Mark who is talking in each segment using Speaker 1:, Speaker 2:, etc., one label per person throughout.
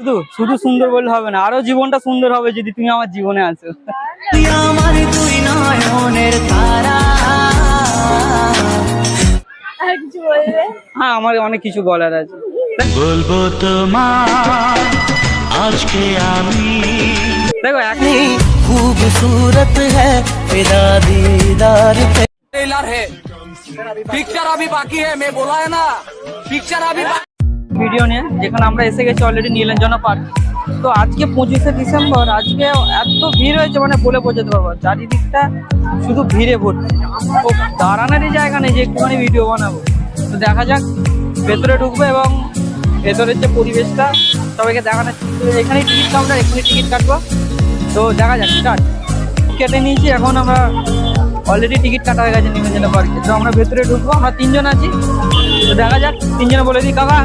Speaker 1: শুধু শুধু সুন্দর বললে হবে না, আরো জীবনটা সুন্দর হবে যদি তুমি আমার জীবনে আসো। হ্যাঁ, আমার অনেক কিছু বলার আছে। বলবো তোমার আজকে আমি, দেখো এখনই
Speaker 2: खूबसूरत है फिदा दीदार पे
Speaker 3: ट्रेलर है, पिक्चर अभी बाकी है, मैं बोला है ना पिक्चर अभी
Speaker 1: ভিডিও নিয়ে, যেখানে আমরা এসে গেছি অলরেডি নীলাঞ্জনা পার্ক। তো আজকে 25শে ডিসেম্বর, আজকে এত ভিড় হয়েছে মানে বলে বোঝাতে পারবো, চারিদিকটা শুধু ভিড়ে ভর্তি। ও দাঁড়ানোরই জায়গা নেই যে একটুখানি ভিডিও বানাবো। তো দেখা যাক, ভেতরে ঢুকবো এবং ভেতরের যে পরিবেশটা সবাইকে দেখানোর, এখানেই টিকিট কাউন্টার, এখানেই টিকিট কাটবো। তো দেখা যাক, স্টার্ট। কেটে নিয়েছি, এখন আমরা অলরেডি টিকিট কাটা হয়ে গেছে নীলাঞ্জনা পার্কে। তো আমরা ভেতরে ঢুকবো, আমরা 3 জন আছি। তো দেখা যাক, 3 জনে বলে দিই কাকা,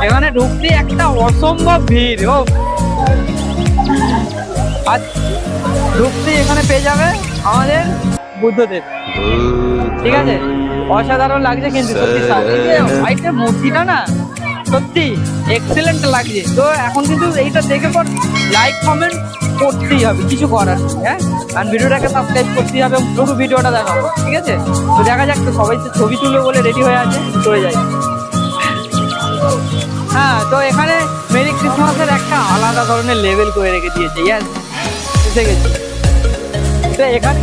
Speaker 1: এখানে ঢুকতে একটা অসম্ভব ভিড়। ও আজ ঢুকতে এখানে পেয়ে যাবে আমাদের বুদ্ধদেব, ঠিক আছে? অসাধারণ লাগছে কিন্তু সত্যি, হোয়াইটের মূর্তিটা না সত্যি এক্সেলেন্ট লাগছে। তো এখন কিন্তু এইটা দেখে পর লাইক কমেন্ট করতেই হবে, কিছু করার নেই। হ্যাঁ, আর ভিডিওটাকে সাবস্ক্রাইব করতেই হবে, পুরো ভিডিওটা দেখাবো, ঠিক আছে? তো দেখা যাক, তো সবাই ছবি তুলবে বলে রেডি হয়ে আছে, চলে যাই। হ্যাঁ, তো এখানে মেরি ক্রিসমাসের একটা আলাদা ধরনের লেভেল করে রেখে দিয়েছে। ইয়াস, এসে গেছি। তো এখানে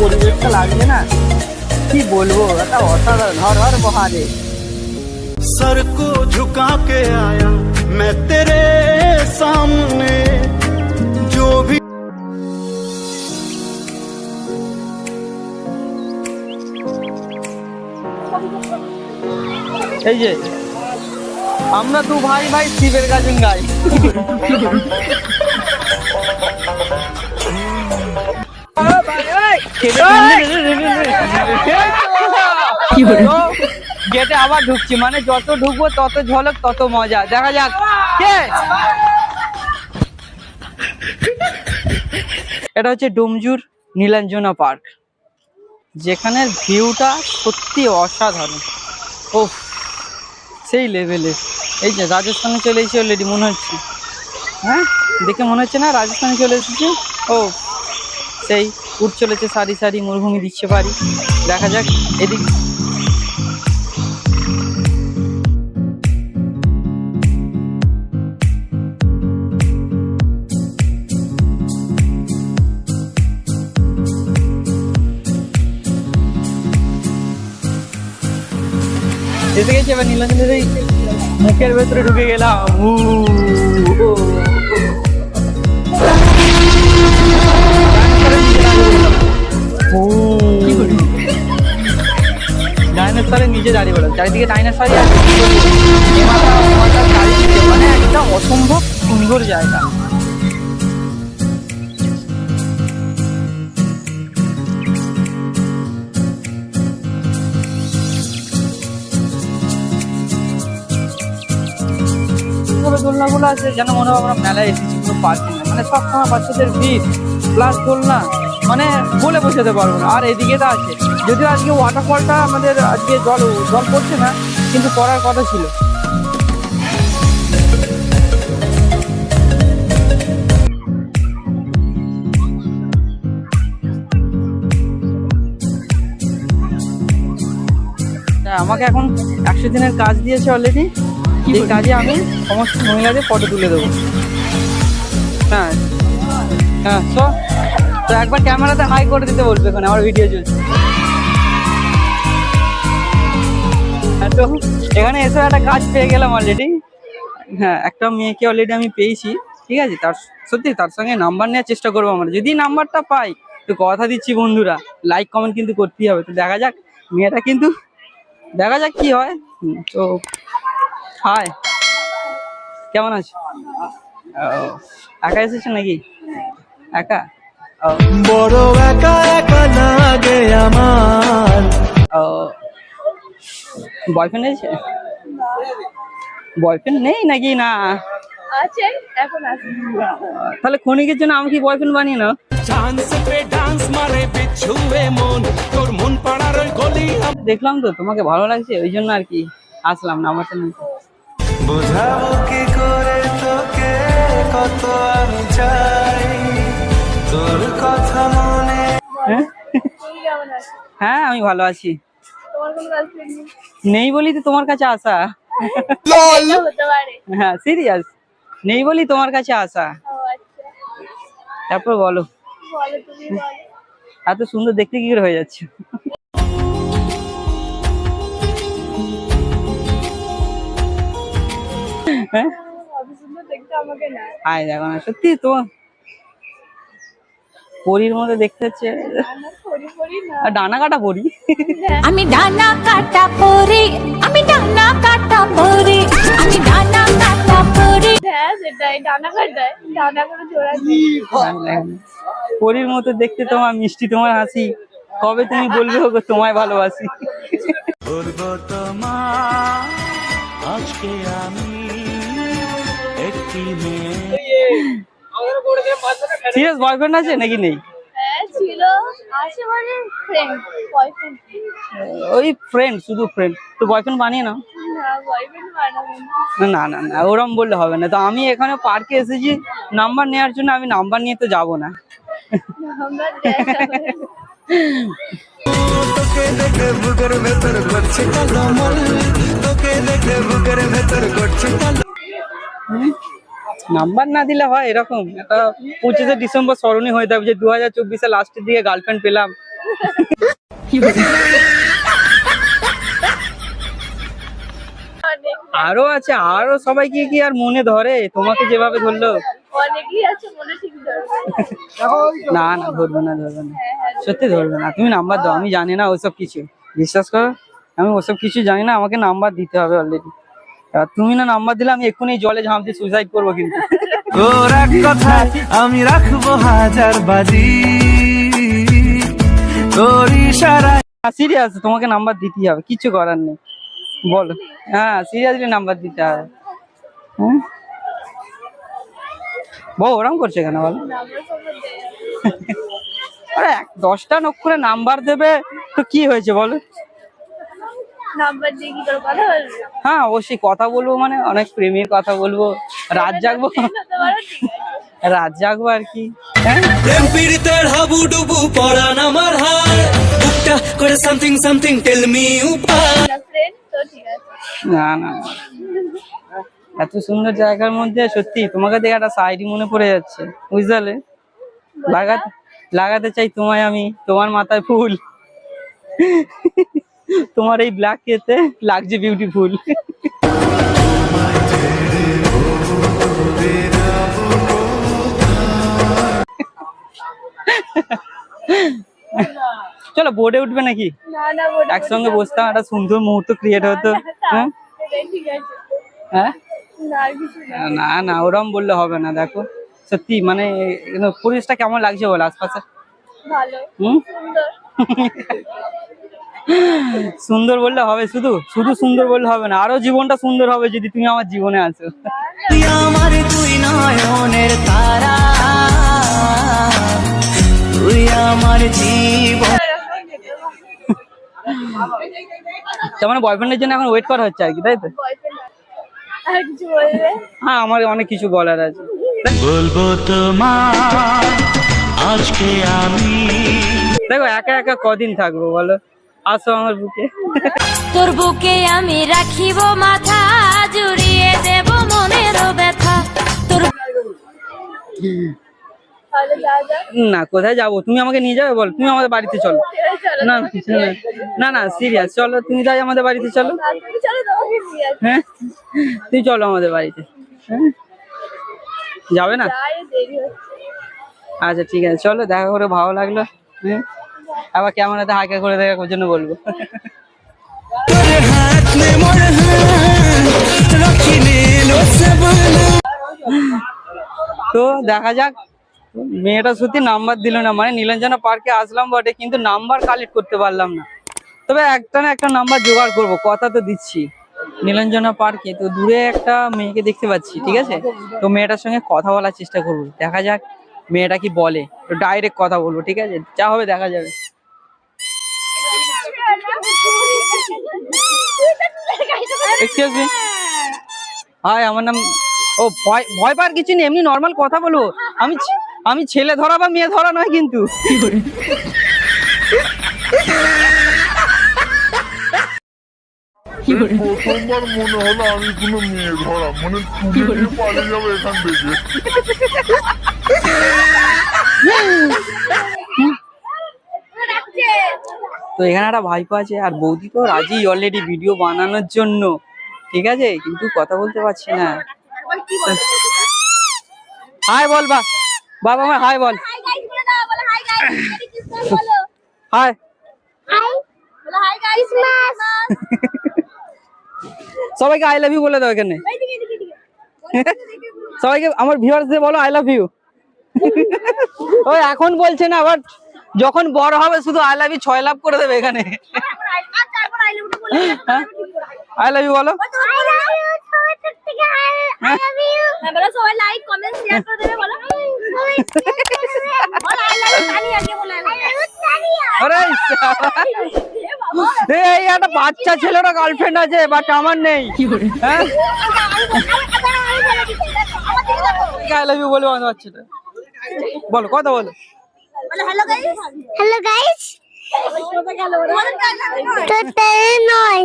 Speaker 1: পরিবেশটা লাগছে না, কি বলবো, একটা অসাধারণ। হর হর মহাদেব।
Speaker 4: सर को झुका के आया मैं तेरे सामने जो भी
Speaker 1: এই যে আমরা দু ভাই ভাই শিবের গাজন গাই। গেটে আবার ঢুকছি, মানে যত ঢুকবো তত ঝলক তত মজা। দেখা যাক কে। এটা হচ্ছে ডোমজুর নীলাঞ্জনা পার্ক, যেখানের ভিউটা সত্যি অসাধারণ। ও সেই লেভেলের। এই যে রাজস্থানে চলে এসেছি অলরেডি মনে হচ্ছে। হ্যাঁ, দেখে মনে হচ্ছে না রাজস্থানে চলে এসেছি। ও সেই উঠ চলেছে সারি সারি মরুভূমি দিচ্ছে পারি। দেখা যাক এদিক। এসে গেছি এবার নীলাঞ্জনের এই মুখের ভেতরে ঢুকে গেলাম। ডাইনোসরের নিচে দাঁড়িয়ে বললাম, চারিদিকে ডাইনোসরই আছে। মানে একটা অসম্ভব সুন্দর জায়গা। দোলনাগুলো আছে যেন মনে হয় আমরা মেলায় এসেছি, কোনো পার্কে না। মানে সবসময় বাচ্চাদের ভিড় প্লাস দোলনা, মানে বলে বোঝাতে পারবো না। আর এদিকে তো আছে, যদিও আজকে ওয়াটারফলটা আমাদের আজকে জল পড়ছে না, কিন্তু পড়ার কথা ছিল। আমাকে এখন 100 দিনের কাজ দিয়েছে অলরেডি। এই কাজে আমি সমস্ত মহিলাদের ফটো তুলে দেবো। হ্যাঁ হ্যাঁ, তো একবার ক্যামেরাতে হাই করে দিতে বলবে, এখানে আমার ভিডিও চলছে। হ্যাঁ, তো এখানে এসে একটা কাজ পেয়ে গেলাম অলরেডি। হ্যাঁ, একটা মেয়েকে অলরেডি আমি পেয়েছি, ঠিক আছে? সত্যি তার সঙ্গে নাম্বার নেওয়ার চেষ্টা করবো আমরা, যদি নাম্বারটা পাই। তো কথা দিচ্ছি বন্ধুরা, লাইক কমেন্ট কিন্তু করতেই হবে। তো দেখা যাক মেয়েটা, কিন্তু দেখা যাক কি হয়। তো হাই। কেমন আছো? ও, একা এসেছো নাকি? একা? ও,
Speaker 2: বড় একা একা লাগে আমার।
Speaker 1: ও বয়ফ্রেন্ড আছে? বয়ফ্রেন্ড নেই নাকি? না
Speaker 5: আছে, এখন আছে।
Speaker 1: তাহলে ক্ষণিকের জন্য আমাকে বয়ফ্রেন্ড বানিয়ে নাও।
Speaker 3: चांस पे डांस मारे बिछुए मन তোর মন পাড়ার ওই গলি
Speaker 1: দেখলাম তো তোমাকে ভালো লাগছে, ওই জন্য আর কি আসলাম নাম্বারটা নিতে।
Speaker 2: বোঝাবো কি করে তোকে কত আমি চাই, তোর কথা মনে।
Speaker 1: হ্যাঁ
Speaker 5: তুমি কেমন আছো?
Speaker 1: হ্যাঁ আমি ভালো আছি।
Speaker 5: তোমার কোনো গার্লফ্রেন্ড নেই?
Speaker 1: নেই বলি তো তোমার কাছে আসা।
Speaker 5: এটা হতে পারে।
Speaker 1: হ্যাঁ সিরিয়াস, নেই বলি তোমার কাছে আসা।
Speaker 5: ও আচ্ছা,
Speaker 1: তারপর বলো,
Speaker 5: বলো তুমি বলো।
Speaker 1: এত সুন্দর দেখতে কি করে হয়ে যাচ্ছে? হ্যাঁ
Speaker 5: অত সুন্দর দেখতে আমাকে না।
Speaker 1: আয় দেখো না, সত্যি তো পরীর মতো দেখতে হচ্ছে।
Speaker 5: আমার পরি পরি না।
Speaker 1: আর ডানা কাটা পরি।
Speaker 6: আমি ডানা কাটা পরি, আমি ডানা কাটা পরি, আমি ডানা কাটা পরি।
Speaker 5: হ্যাঁ সেটাই, ডানা কাটায়, ডানা করে জোড়া নেই।
Speaker 1: পরীর মতো দেখতে, তোমার মিষ্টি, তোমার হাসি, কবে তুমি বলবে ওগো তোমায় ভালোবাসি?
Speaker 2: বলবো তোমার আজকে আমি একটি মেয়ে।
Speaker 1: সিরিয়াস বয়ফ্রেন্ড আছে নাকি নেই?
Speaker 5: হ্যাঁ ছিল, আছে মানে ফ্রেন্ড, বয়ফ্রেন্ড
Speaker 1: ওই ফ্রেন্ড, শুধু ফ্রেন্ড। তো বয়ফ্রেন্ড বানিয়ে নাও।
Speaker 5: না, বয়ফ্রেন্ড বানাবো না।
Speaker 1: না না না ওরম বললে হবে না তো। আমি এখানে পার্কে এসেছি নাম্বার নেওয়ার জন্য, আমি নাম্বার নিয়ে তো যাবো না।
Speaker 5: আমরা দেখাবো।
Speaker 2: তোকে দেখে বুকের ভেতর করছে কালমল, তোকে দেখে বুকের ভেতর করছে কালমল।
Speaker 1: নাম্বার না দিলে হয় এরকম? একটা 25শে ডিসেম্বর স্মরণীয় হয়ে যাবে যে 2024-এর লাস্টের দিকে গার্লফ্রেন্ড পেলাম।
Speaker 5: অনেক,
Speaker 1: আরো আছে, আরো সবাইকে কি আর মনে ধরে? তোমাকে যেভাবে ধরলো।
Speaker 5: অনেকই আছে, মনে ঠিক ধরবে।
Speaker 1: না না ধরবে না, ধরবে না, সত্যি ধরবে না। তুমি নাম্বার দাও, আমি জানি না ওসব কিছু, বিশ্বাস করো আমি ওসব কিছু জানি না। আমাকে নাম্বার দিতে হবে অলরেডি। আর তুমি না নাম্বার দিলে আমি এক্ষুনি জলে ঝাঁপ দিয়ে সুইসাইড করবো কিন্তু।
Speaker 2: তোর এক কথায় আমি রাখবো হাজার বাজি, তোর ইশারায়।
Speaker 1: সিরিয়াস, তোমাকে নাম্বার দিতেই হবে, কিছু করার নেই। বলো, হ্যাঁ সিরিয়াসলি নাম্বার দিতে হবে। হ্যাঁ বউ ওরম করছে কেন বলো?
Speaker 5: নাম্বার খবর দেয়।
Speaker 1: আরে 10টা নক করে নাম্বার দেবে তো কি হয়েছে বলো?
Speaker 5: নাম্বার দিয়ে কি করে কথা বলবে?
Speaker 1: হ্যাঁ অবশ্যই কথা বলবো, মানে অনেক প্রেমের কথা বলবো, রাত জাগবো,
Speaker 5: হতে পারো, ঠিক আছে।
Speaker 1: রাত জাগবো আর কি। হ্যাঁ
Speaker 3: প্রেম পীড়িতের হাবুডুবু পরান আমার হায় বুকটা করে সামথিং সামথিং টেল মি উপায়
Speaker 5: না ফ্রেন্ড তো ঠিক আছে।
Speaker 1: না না না। এত সুন্দর জায়গার মধ্যে সত্যি তোমাকে দেখে একটা শায়রি মনে পড়ে যাচ্ছে, বুঝলে? লাগাতে লাগাতে চাই তোমায় আমি, তোমার মাথায় ফুল, তোমার এই ব্ল্যাক কেতে লাগছে বিউটিফুল। চলো বোর্ডে উঠবে নাকি?
Speaker 5: না না বলে
Speaker 1: একসঙ্গে বসতাম, একটা সুন্দর মুহূর্ত ক্রিয়েট হতো। হ্যাঁ
Speaker 5: ঠিক আছে।
Speaker 1: হ্যাঁ
Speaker 5: না আর কিছু না।
Speaker 1: না না ওরম বললে হবে না। দেখো সত্যি মানে পরিবেশটা কেমন লাগছে বলো আশপাশে?
Speaker 5: ভালো,
Speaker 1: হুম
Speaker 5: সুন্দর।
Speaker 1: সুন্দর বললে হবে? শুধু শুধু সুন্দর বললে হবে না, আরো জীবনটা সুন্দর হবে যদি তুমি আমার জীবনে আসো।
Speaker 2: তুই আমার দুই নয়নের তারা, তুই আমার জীবন।
Speaker 1: তার মানে বয়ফ্রেন্ডের জন্য এখন ওয়েট করা হচ্ছে আর কি, তাই তো?
Speaker 5: বয়ফ্রেন্ড আর কিছু বলবে?
Speaker 1: হ্যাঁ আমার অনেক কিছু বলার আছে।
Speaker 2: বলবো তোমার আজকে আমি।
Speaker 1: দেখো একা একা কদিন থাকবো বলো, আসো আমার বুকে।
Speaker 6: তোর বুকে আমি রাখিব মাথা, জুড়িয়ে দেব মনের ব্যথা। তোর
Speaker 5: তাহলে যা যা।
Speaker 1: না কোথায় যাবো? তুমি আমাকে নিয়ে যাবে বল? তুমি আমাদের বাড়িতে চলো।
Speaker 5: চলো
Speaker 1: না না না সিরিয়াস, চলো তুমি তাই আমাদের বাড়িতে চলো।
Speaker 5: তুমি চলো, তোমাকে নিয়ে আসি।
Speaker 1: হ্যাঁ তুমি চলো আমাদের বাড়িতে। হ্যাঁ যাবে না?
Speaker 5: যাই, দেরি হচ্ছে।
Speaker 1: আচ্ছা ঠিক আছে চলো, দেখা করে ভালো লাগলো। হ্যাঁ আবার ক্যামেরাতে হালকা করে দেখার জন্য বলবো।
Speaker 2: हाथ में मोड़ रखी ले लो सब
Speaker 1: তো দেখা যাক, মেয়েটা সত্যি নাম্বার দিল না, মানে নীলাঞ্জনা পার্কে আসলাম বটে কিন্তু নাম্বার কালেক্ট করতে পারলাম না। তবে একটা না একটা নাম্বার জোগাড় করব, কথা তো দিচ্ছি। নীলাঞ্জনা পার্কে তো দূরে একটা মেয়েকে দেখতে পাচ্ছি, ঠিক আছে, তো মেয়েটার সঙ্গে কথা বলার চেষ্টা করবো, দেখা যাক মেয়েটা কি বলে, তো ডাইরেক্ট কথা বলবো, ঠিক আছে, যা হবে দেখা যাবে। এক্সকিউজ মি, হাই, আমার নাম, ও ভয় ভয় পাওয়ার কিছু নেই, এমনি নর্মাল কথা বলবো। আমি ছেলে ধরা বা মেয়ে ধরা নয় কিন্তু।
Speaker 7: প্রথমবার মনে হলো আমি কোনো মেয়ে ধরা, মানে তুলে নিয়ে পালিয়ে যাবো এখান থেকে।
Speaker 1: তো এখানে একটা ভাইপো আছে আর বৌদি তো রাজি অলরেডি ভিডিও বানানোর জন্য, ঠিক আছে, কিন্তু কথা বলতে পারছি না। হাই বল বাবা আমার হাই বল।
Speaker 5: হাই গাইস বলে দাও, বলো হাই গাইস, বলো
Speaker 1: হাই
Speaker 5: হাই, বলো হাই গাইস,
Speaker 1: সবাইকে আই লাভ ইউ বলে দাও এখানে। সবাইকে আমার ভিউয়ার্সদের বলো আই লাভ ইউ। ওই এখন বলছে না, বাট যখন বড় হবে শুধু আই লাভ ইউ 6 লাভ করে দেবে এখানে। আই লাভ ইউ বলো।
Speaker 5: আই লাভ ইউ, ছোট থেকে আই লাভ ইউ, বলো সবাই লাইক কমেন্ট শেয়ার করে দেবে, বলো বলো আই লাভ ইউ, তানি আগে বলো আই লাভ ইউ তানিয়া।
Speaker 1: আরে এই একটা বাচ্চা ছেলের গার্লফ্রেন্ড আছে বাট আমার নেই, হ্যাঁ, আই লাভ ইউ বলে বান্ধব বাচ্চাটা, বলো কথা বলো।
Speaker 5: হ্যালো গাইস, হ্যালো গাইস, তো তাই নয়,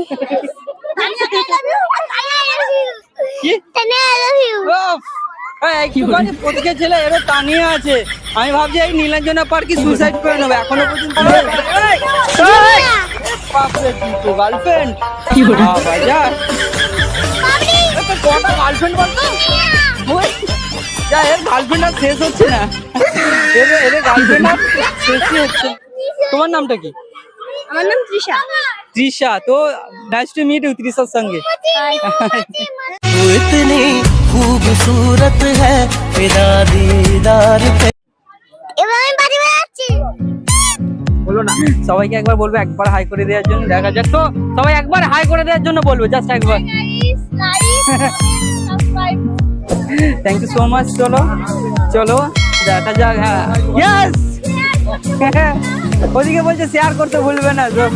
Speaker 5: তানিয়া আই লাভ ইউ,
Speaker 1: কি
Speaker 5: তানিয়া আই লাভ ইউ।
Speaker 1: একটুখানি প্রত্যেকের ছেলে এর তানিয়া আছে, আমি ভাবছি এই নীলাঞ্জনা পার্কে সুইসাইড করে নেবে, এখনো পর্যন্ত গার্লফ্রেন্ড কটা গার্লফ্রেন্ড বলতো, যা এর গার্লফ্রেন্ড আর শেষ হচ্ছে না, এর গার্লফ্রেন্ড আর শেষই হচ্ছে। তোমার নামটা কি?
Speaker 5: আমার নাম তৃষা।
Speaker 1: তৃষা, তো নাইস টু মিট ইউ তৃষার সঙ্গে।
Speaker 3: तू इतनी खूबसूरत है फिदा दीदार पे।
Speaker 5: এবার আমি বাড়ি যাচ্ছি।
Speaker 1: বলো না, সবাইকে একবার বলবো একবার হাই করে দেওয়ার জন্য, দেখা যাক, তো সবাই একবার হাই করে দেওয়ার জন্য বলবো, জাস্ট একবার।
Speaker 5: Guys like subscribe.
Speaker 1: Thank you so much. চলো চলো দেখা যাক। হ্যাঁ ইয়েস, ওদিকে বলছে শেয়ার করতে ভুলবে না সব।